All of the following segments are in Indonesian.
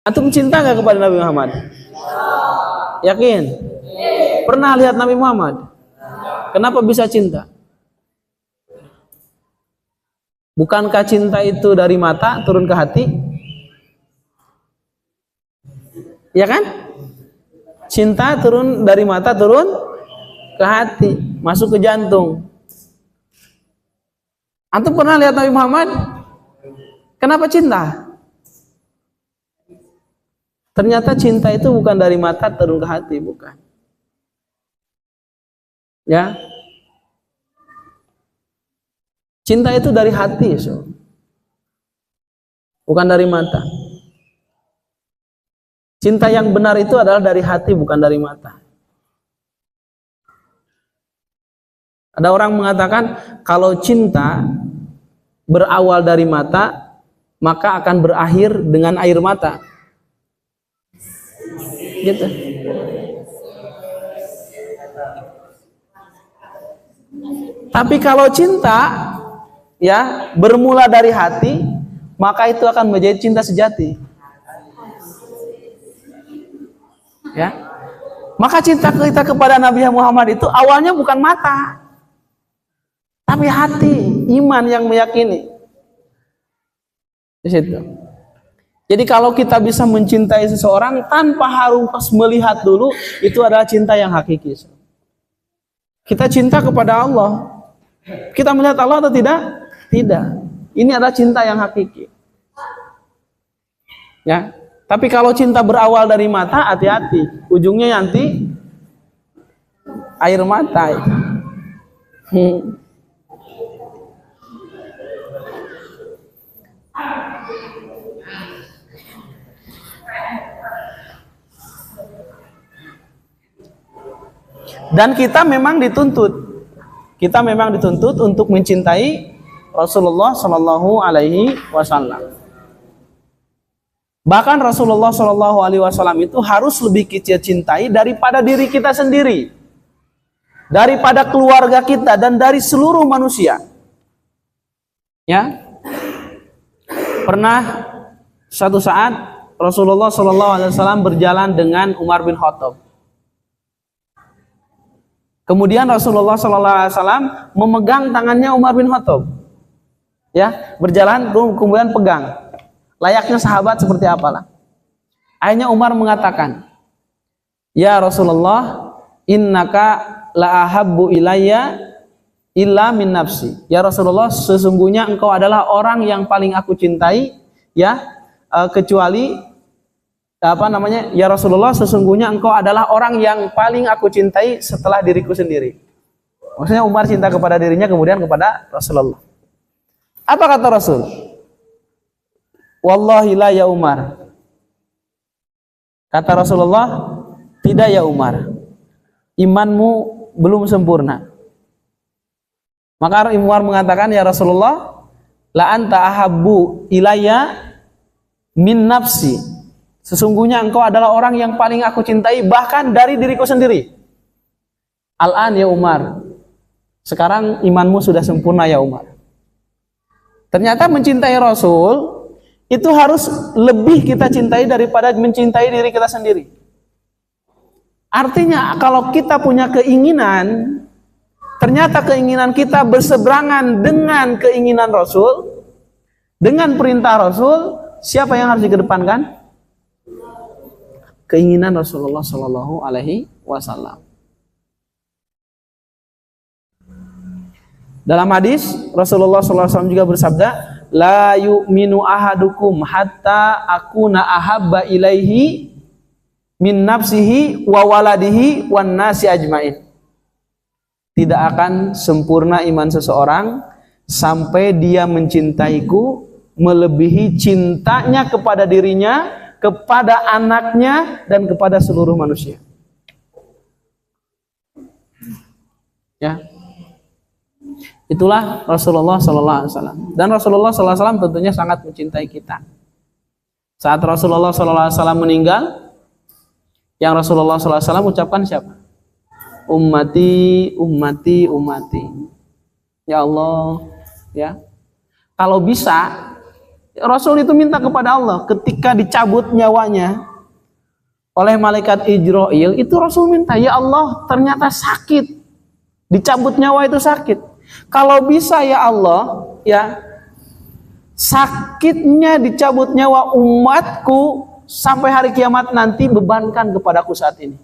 Antum cinta nggak kepada Nabi Muhammad? Yakin? Pernah lihat Nabi Muhammad? Kenapa bisa cinta? Bukankah cinta itu dari mata turun ke hati? Ya kan? Cinta turun dari mata turun ke hati, masuk ke jantung. Antum pernah lihat Nabi Muhammad? Kenapa cinta? Ternyata cinta itu bukan dari mata turun ke hati, bukan. Ya. Cinta itu dari hati, so. Bukan dari mata. Cinta yang benar itu adalah dari hati, bukan dari mata. Ada orang mengatakan kalau cinta berawal dari mata, maka akan berakhir dengan air mata. Gitu. Tapi kalau cinta ya bermula dari hati, maka itu akan menjadi cinta sejati. Ya. Maka cinta kita kepada Nabi Muhammad itu awalnya bukan mata, tapi hati, iman yang meyakini. Di situ. Jadi kalau kita bisa mencintai seseorang tanpa harus melihat dulu, itu adalah cinta yang hakiki. Kita cinta kepada Allah. Kita melihat Allah atau tidak? Tidak. Ini adalah cinta yang hakiki. Ya. Tapi kalau cinta berawal dari mata, hati-hati. Ujungnya nanti air mata. Dan kita memang dituntut untuk mencintai Rasulullah Shallallahu Alaihi Wasallam. Bahkan Rasulullah Shallallahu Alaihi Wasallam itu harus lebih kita cintai daripada diri kita sendiri, daripada keluarga kita dan dari seluruh manusia. Ya, pernah suatu saat Rasulullah Shallallahu Alaihi Wasallam berjalan dengan Umar bin Khattab. Kemudian Rasulullah SAW memegang tangannya Umar bin Khattab, ya, berjalan kemudian pegang, layaknya sahabat seperti apalah. Akhirnya Umar mengatakan, ya Rasulullah, innaka la ahabbu ilayya illa min nafsi. Ya Rasulullah, sesungguhnya engkau adalah orang yang paling aku cintai, ya, kecuali ya Rasulullah, sesungguhnya engkau adalah orang yang paling aku cintai setelah diriku sendiri. Maksudnya Umar cinta kepada dirinya, kemudian kepada Rasulullah. Apa kata Rasul? Wallahi la ya Umar. Kata Rasulullah, tidak ya Umar, imanmu belum sempurna. Maka Umar mengatakan, ya Rasulullah, la anta ahabbu ilayya min nafsi. Sesungguhnya engkau adalah orang yang paling aku cintai bahkan dari diriku sendiri. Al-an ya Umar, sekarang imanmu sudah sempurna ya Umar. Ternyata mencintai Rasul itu harus lebih kita cintai daripada mencintai diri kita sendiri. Artinya kalau kita punya keinginan, ternyata keinginan kita berseberangan dengan keinginan Rasul, dengan perintah Rasul, siapa yang harus dikedepankan? Keinginan Rasulullah Shallallahu Alaihi Wasallam. Dalam hadis Rasulullah Sallallahu Alaihi Wasallam juga bersabda, la yu'minu ahadukum hatta akuna ahabba ilaihi min nafsihi wa waladihi wan nasi ajmain. Tidak akan sempurna iman seseorang sampai dia mencintaiku melebihi cintanya kepada dirinya, kepada anaknya, dan kepada seluruh manusia. Ya, itulah Rasulullah Sallallahu Alaihi Wasallam. Dan Rasulullah Sallallahu Alaihi Wasallam tentunya sangat mencintai kita. Saat Rasulullah Sallallahu Alaihi Wasallam meninggal, yang Rasulullah Sallallahu Alaihi Wasallam ucapkan siapa? Ummati, ummati, ummati. Ya Allah, ya. Kalau bisa Rasul itu minta kepada Allah ketika dicabut nyawanya oleh malaikat Ijrail, itu Rasul minta, ya Allah, ternyata sakit, dicabut nyawa itu sakit. Kalau bisa ya Allah, ya, sakitnya dicabut nyawa umatku sampai hari kiamat nanti, bebankan kepadaku saat ini.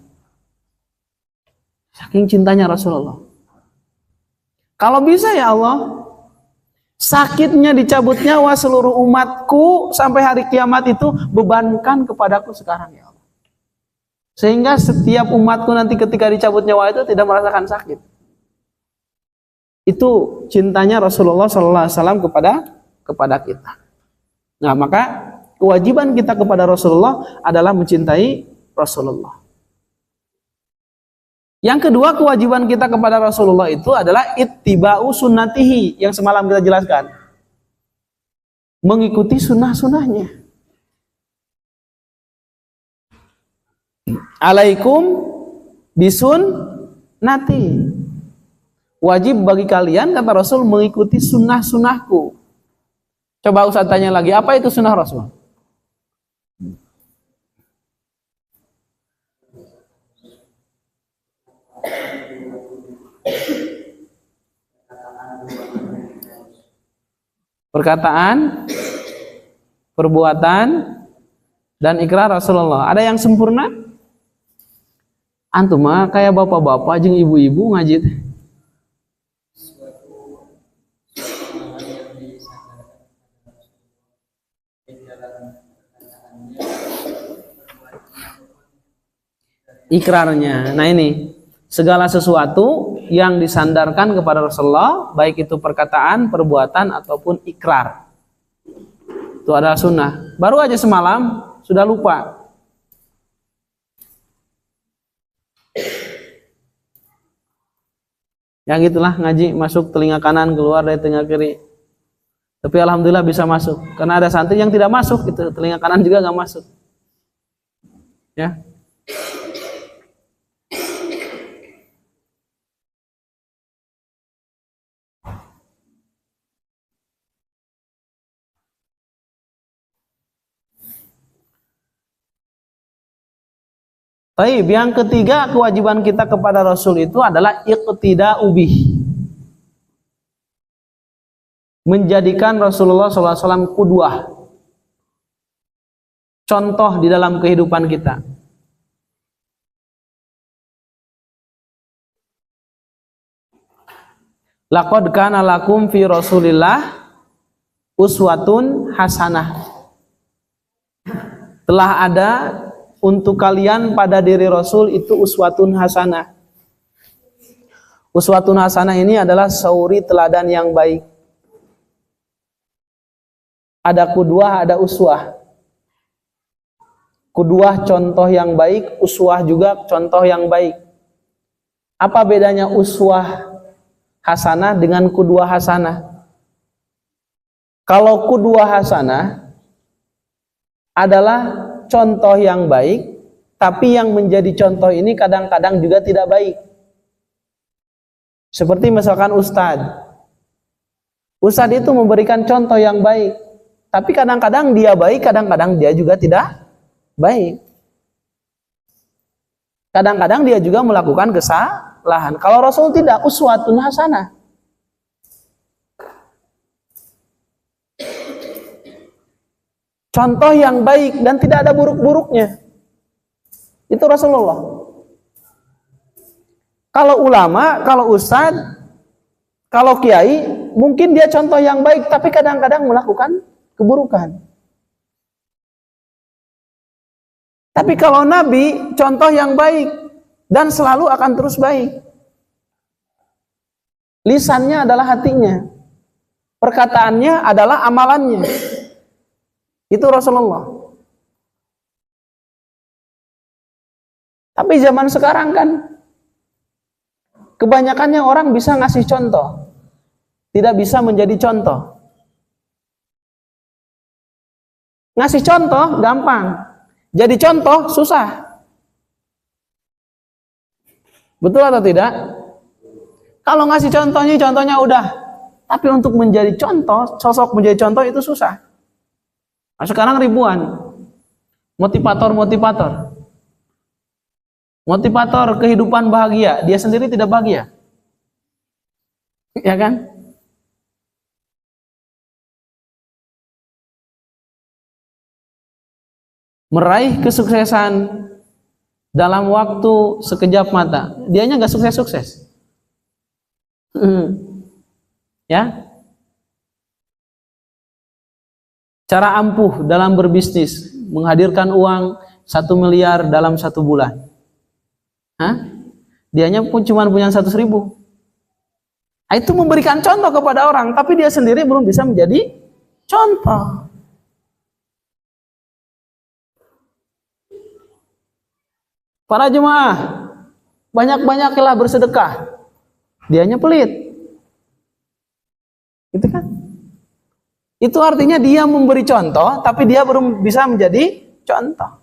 Saking cintanya Rasulullah. Kalau bisa ya Allah, sakitnya dicabut nyawa seluruh umatku sampai hari kiamat itu, bebankan kepadaku sekarang ya Allah. Sehingga setiap umatku nanti ketika dicabut nyawa itu tidak merasakan sakit. Itu cintanya Rasulullah SAW kepada kita. Nah, maka kewajiban kita kepada Rasulullah adalah mencintai Rasulullah. Yang kedua, kewajiban kita kepada Rasulullah itu adalah ittiba'u sunnatihi, yang semalam kita jelaskan. Mengikuti sunnah-sunnahnya. Alaikum bisunnati. Wajib bagi kalian, kata Rasul, mengikuti sunnah-sunnahku. Coba Ustaz tanya lagi, apa itu sunnah Rasul? Perkataan, perbuatan, dan ikrar Rasulullah. Ada yang sempurna? Antum mah kayak bapak-bapak jeung ibu-ibu ngaji teh. Ikrarnya. Nah ini, segala sesuatu yang disandarkan kepada Rasulullah, baik itu perkataan, perbuatan, ataupun ikrar, itu adalah sunnah. Baru aja semalam sudah lupa. Yang gitulah ngaji, masuk telinga kanan, keluar dari telinga kiri. Tapi alhamdulillah bisa masuk. Karena ada santri yang tidak masuk, gitu, telinga kanan juga nggak masuk. Ya. Baik, yang ketiga kewajiban kita kepada Rasul itu adalah iqtida'u bih. Menjadikan Rasulullah SAW qudwah. Contoh di dalam kehidupan kita. Laqad kana lakum fi Rasulillah uswatun hasanah. Telah ada untuk kalian pada diri Rasul itu uswatun hasanah. Uswatun hasanah ini adalah sauri teladan yang baik. Ada qudwah, ada uswah. Qudwah contoh yang baik, uswah juga contoh yang baik. Apa bedanya uswah hasanah dengan qudwah hasanah? Kalau qudwah hasanah adalah contoh yang baik, tapi yang menjadi contoh ini kadang-kadang juga tidak baik. Seperti misalkan ustadz itu memberikan contoh yang baik, tapi kadang-kadang dia baik, kadang-kadang dia juga tidak baik. Kadang-kadang dia juga melakukan kesalahan. Kalau Rasul tidak, uswatun hasanah. Contoh yang baik dan tidak ada buruk-buruknya. Itu Rasulullah. Kalau ulama, kalau ustadz, kalau kiai, mungkin dia contoh yang baik, tapi kadang-kadang melakukan keburukan. Tapi kalau Nabi, contoh yang baik dan selalu akan terus baik. Lisannya adalah hatinya, perkataannya adalah amalannya. Itu Rasulullah. Tapi zaman sekarang kan kebanyakannya orang bisa ngasih contoh, tidak bisa menjadi contoh. Ngasih contoh gampang, jadi contoh susah. Betul atau tidak? Kalau ngasih contohnya udah, tapi untuk menjadi contoh, sosok menjadi contoh itu susah. Nah, sekarang ribuan motivator kehidupan bahagia, dia sendiri tidak bahagia, ya kan? Meraih kesuksesan dalam waktu sekejap mata, dianya nggak sukses-sukses. Ya, cara ampuh dalam berbisnis, menghadirkan uang 1 miliar dalam 1 bulan. Dianya pun cuma punya 100.000. Nah, itu memberikan contoh kepada orang, tapi dia sendiri belum bisa menjadi contoh. Para jemaah, banyak-banyaklah bersedekah, dianya pelit. Itu kan? Itu artinya dia memberi contoh, tapi dia belum bisa menjadi contoh.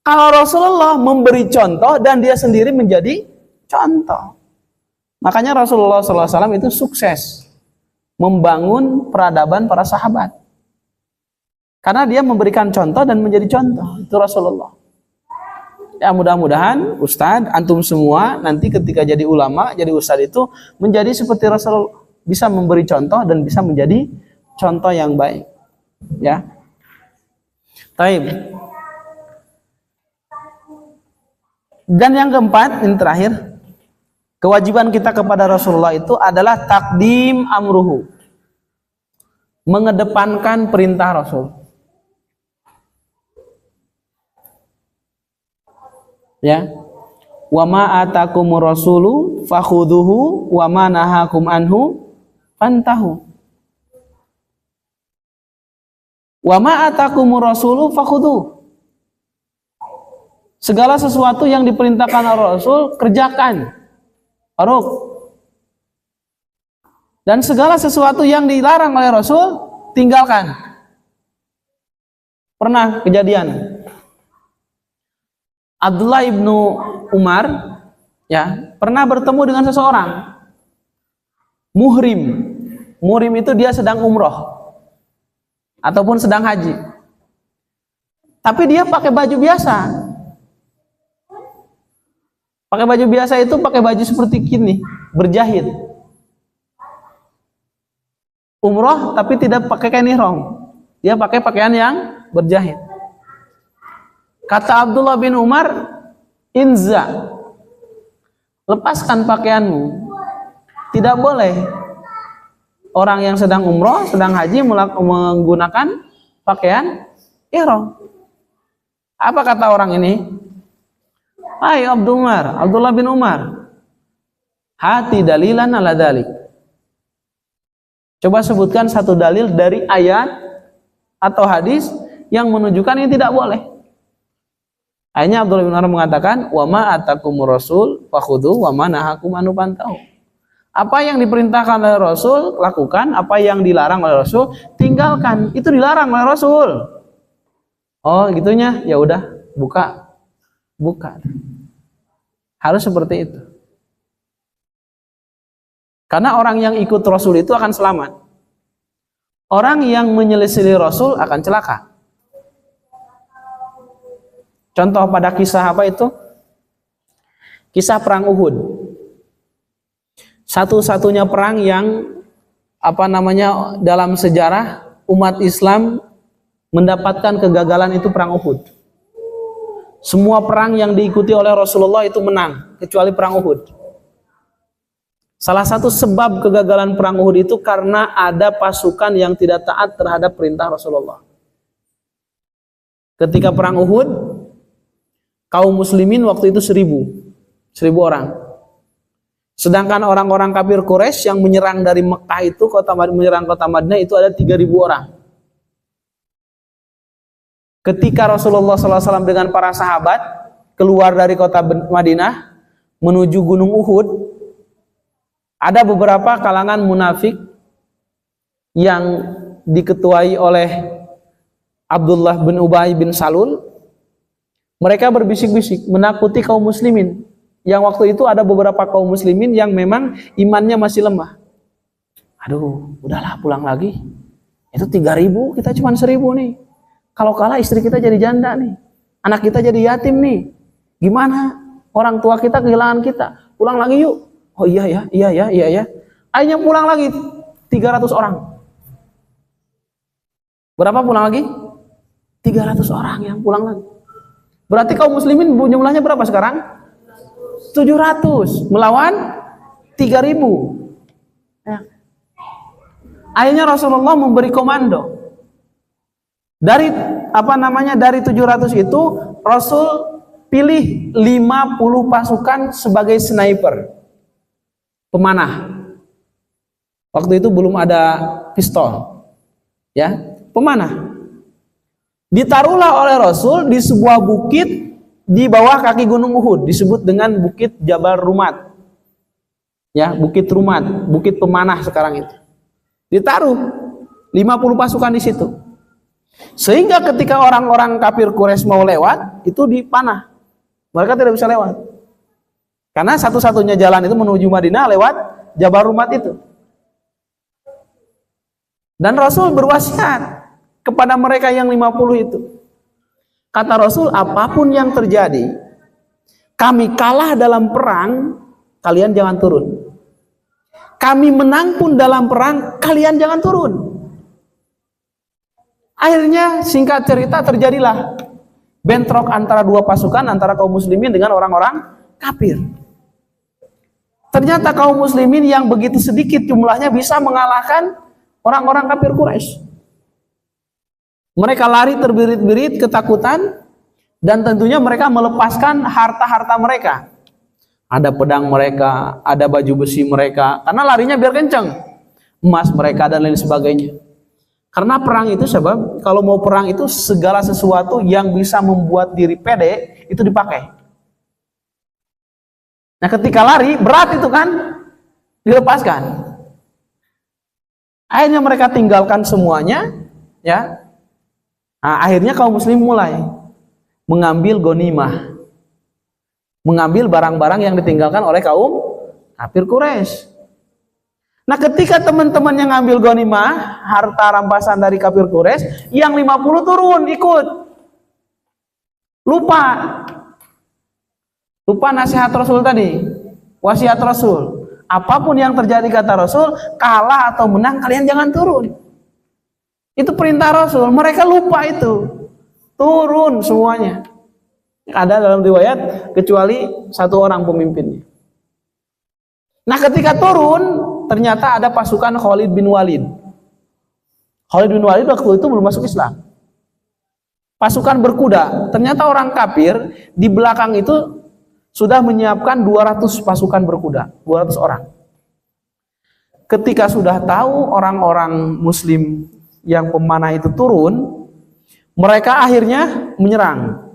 Kalau Rasulullah memberi contoh dan dia sendiri menjadi contoh. Makanya Rasulullah SAW itu sukses membangun peradaban para sahabat. Karena dia memberikan contoh dan menjadi contoh. Itu Rasulullah. Ya, mudah-mudahan Ustadz, antum semua nanti ketika jadi ulama, jadi Ustadz itu menjadi seperti Rasul, bisa memberi contoh dan bisa menjadi contoh yang baik. Ya. Taib. Dan yang keempat, ini terakhir, kewajiban kita kepada Rasulullah itu adalah takdim amruhu, mengedepankan perintah Rasul. Ya, wa ma atakumur rasulu fakhuduhu wa ma nahakum anhu fantahu. Wa ma atakumur rasulu fakhuduhu. Segala sesuatu yang diperintahkan oleh Rasul kerjakan. Aruk. Dan segala sesuatu yang dilarang oleh Rasul tinggalkan. Pernah kejadian Abdullah ibnu Umar, ya, pernah bertemu dengan seseorang muhrim. Muhrim itu dia sedang umroh ataupun sedang haji, tapi dia pakai baju biasa. Pakai baju biasa itu pakai baju seperti gini, berjahit. Umroh tapi tidak pakai kain ihram, dia pakai pakaian yang berjahit. Kata Abdullah bin Umar, inza, lepaskan pakaianmu. Tidak boleh orang yang sedang umroh, sedang haji menggunakan pakaian ihram. Apa kata orang ini? Hai Abdullah bin Umar, hati dalilan ala dalik. Coba sebutkan satu dalil dari ayat atau hadis yang menunjukkan ini tidak boleh. Akhirnya Abdullah bin Umar mengatakan, wa ma atakumur rasul fakhudhu wa ma nahakum anhu fantahu. Apa yang diperintahkan oleh Rasul lakukan, apa yang dilarang oleh Rasul tinggalkan. Itu dilarang oleh Rasul. Oh, gitunya. Ya udah, buka. Harus seperti itu. Karena orang yang ikut Rasul itu akan selamat. Orang yang menyelisih Rasul akan celaka. Contoh pada kisah apa itu? Kisah perang Uhud. Satu-satunya perang yang dalam sejarah umat Islam mendapatkan kegagalan itu perang Uhud. Semua perang yang diikuti oleh Rasulullah itu menang, kecuali perang Uhud. Salah satu sebab kegagalan perang Uhud itu karena ada pasukan yang tidak taat terhadap perintah Rasulullah. Ketika perang Uhud, kaum muslimin waktu itu 1.000 orang. Sedangkan orang-orang kafir Quraisy yang menyerang dari Mekah itu, menyerang kota Madinah itu ada 3.000 orang. Ketika Rasulullah SAW dengan para sahabat keluar dari kota Madinah menuju Gunung Uhud, ada beberapa kalangan munafik yang diketuai oleh Abdullah bin Ubay bin Salul. Mereka berbisik-bisik menakuti kaum muslimin. Yang waktu itu ada beberapa kaum muslimin yang memang imannya masih lemah. Aduh, udahlah pulang lagi. Itu 3.000, kita cuma 1.000 nih. Kalau kalah istri kita jadi janda nih, anak kita jadi yatim nih, gimana? Orang tua kita kehilangan kita, pulang lagi yuk. Oh iya ya. Akhirnya pulang lagi 300 orang. Berapa pulang lagi? 300 orang yang pulang lagi. Berarti kaum muslimin jumlahnya berapa sekarang? 700 melawan 3000. Ya. Akhirnya Rasulullah memberi komando. Dari dari 700 itu Rasul pilih 50 pasukan sebagai sniper, pemanah. Waktu itu belum ada pistol, ya, pemanah. Ditaruhlah oleh Rasul di sebuah bukit di bawah kaki Gunung Uhud, disebut dengan Bukit Jabal Rumat, ya, Bukit Rumat, bukit pemanah sekarang itu. Ditaruh 50 pasukan di situ, sehingga ketika orang-orang kafir Quraisy mau lewat itu dipanah, mereka tidak bisa lewat, karena satu-satunya jalan itu menuju Madinah lewat Jabal Rumat itu. Dan Rasul berwasiat kepada mereka yang 50 itu. Kata Rasul, apapun yang terjadi, kami kalah dalam perang, kalian jangan turun. Kami menang pun dalam perang, kalian jangan turun. Akhirnya singkat cerita terjadilah bentrok antara dua pasukan, antara kaum muslimin dengan orang-orang kafir. Ternyata kaum muslimin yang begitu sedikit jumlahnya bisa mengalahkan orang-orang kafir Quraisy. Mereka lari terbirit-birit ketakutan, dan tentunya mereka melepaskan harta-harta mereka. Ada pedang mereka, ada baju besi mereka, karena larinya biar kenceng, emas mereka dan lain sebagainya. Karena perang itu sebab, kalau mau perang itu segala sesuatu yang bisa membuat diri pede itu dipakai. Nah ketika lari berat itu kan dilepaskan. Akhirnya mereka tinggalkan semuanya, ya. Nah, akhirnya kaum muslim mulai mengambil ghanimah, mengambil barang-barang yang ditinggalkan oleh kaum kafir Quraisy. Nah, ketika teman-teman yang ngambil ghanimah, harta rampasan dari kafir Quraisy, yang 50 turun ikut. Lupa nasihat Rasul tadi, wasiat Rasul. Apapun yang terjadi kata Rasul, kalah atau menang kalian jangan turun. Itu perintah Rasul, mereka lupa itu. Turun semuanya. Ada dalam riwayat kecuali satu orang pemimpinnya. Nah, ketika turun ternyata ada pasukan Khalid bin Walid. Khalid bin Walid waktu itu belum masuk Islam. Pasukan berkuda. Ternyata orang kafir di belakang itu sudah menyiapkan 200 pasukan berkuda, 200 orang. Ketika sudah tahu orang-orang muslim yang pemanah itu turun, mereka akhirnya menyerang.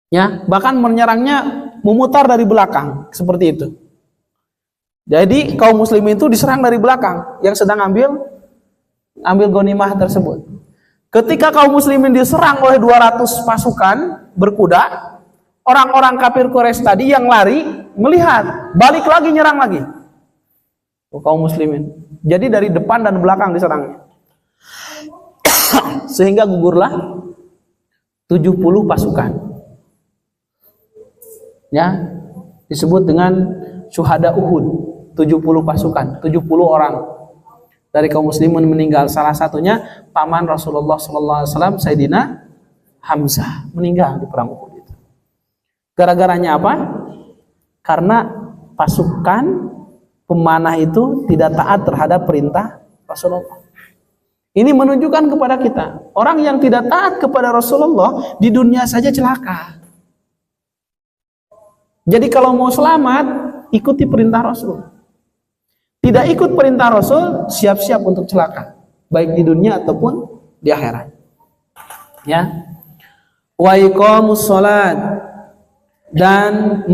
Ya, bahkan menyerangnya memutar dari belakang, seperti itu. Jadi kaum muslim itu diserang dari belakang yang sedang ambil ghanimah tersebut. Ketika kaum muslimin diserang oleh 200 pasukan berkuda, orang-orang kafir Quraisy tadi yang lari melihat, balik lagi nyerang lagi. Kaum muslimin. Jadi dari depan dan belakang diserangnya. Sehingga gugurlah 70 pasukan. Ya, disebut dengan syuhada Uhud. 70 pasukan, 70 orang dari kaum muslimin meninggal. Salah satunya paman Rasulullah SAW, Sayyidina Hamzah, meninggal di perang Uhud. Gara-garanya apa? Karena pasukan pemanah itu tidak taat terhadap perintah Rasulullah. Ini menunjukkan kepada kita, orang yang tidak taat kepada Rasulullah di dunia saja celaka. Jadi kalau mau selamat, ikuti perintah Rasul. Tidak ikut perintah Rasul, siap-siap untuk celaka, baik di dunia ataupun di akhirat. Ya. Wa iqamus shalat, dan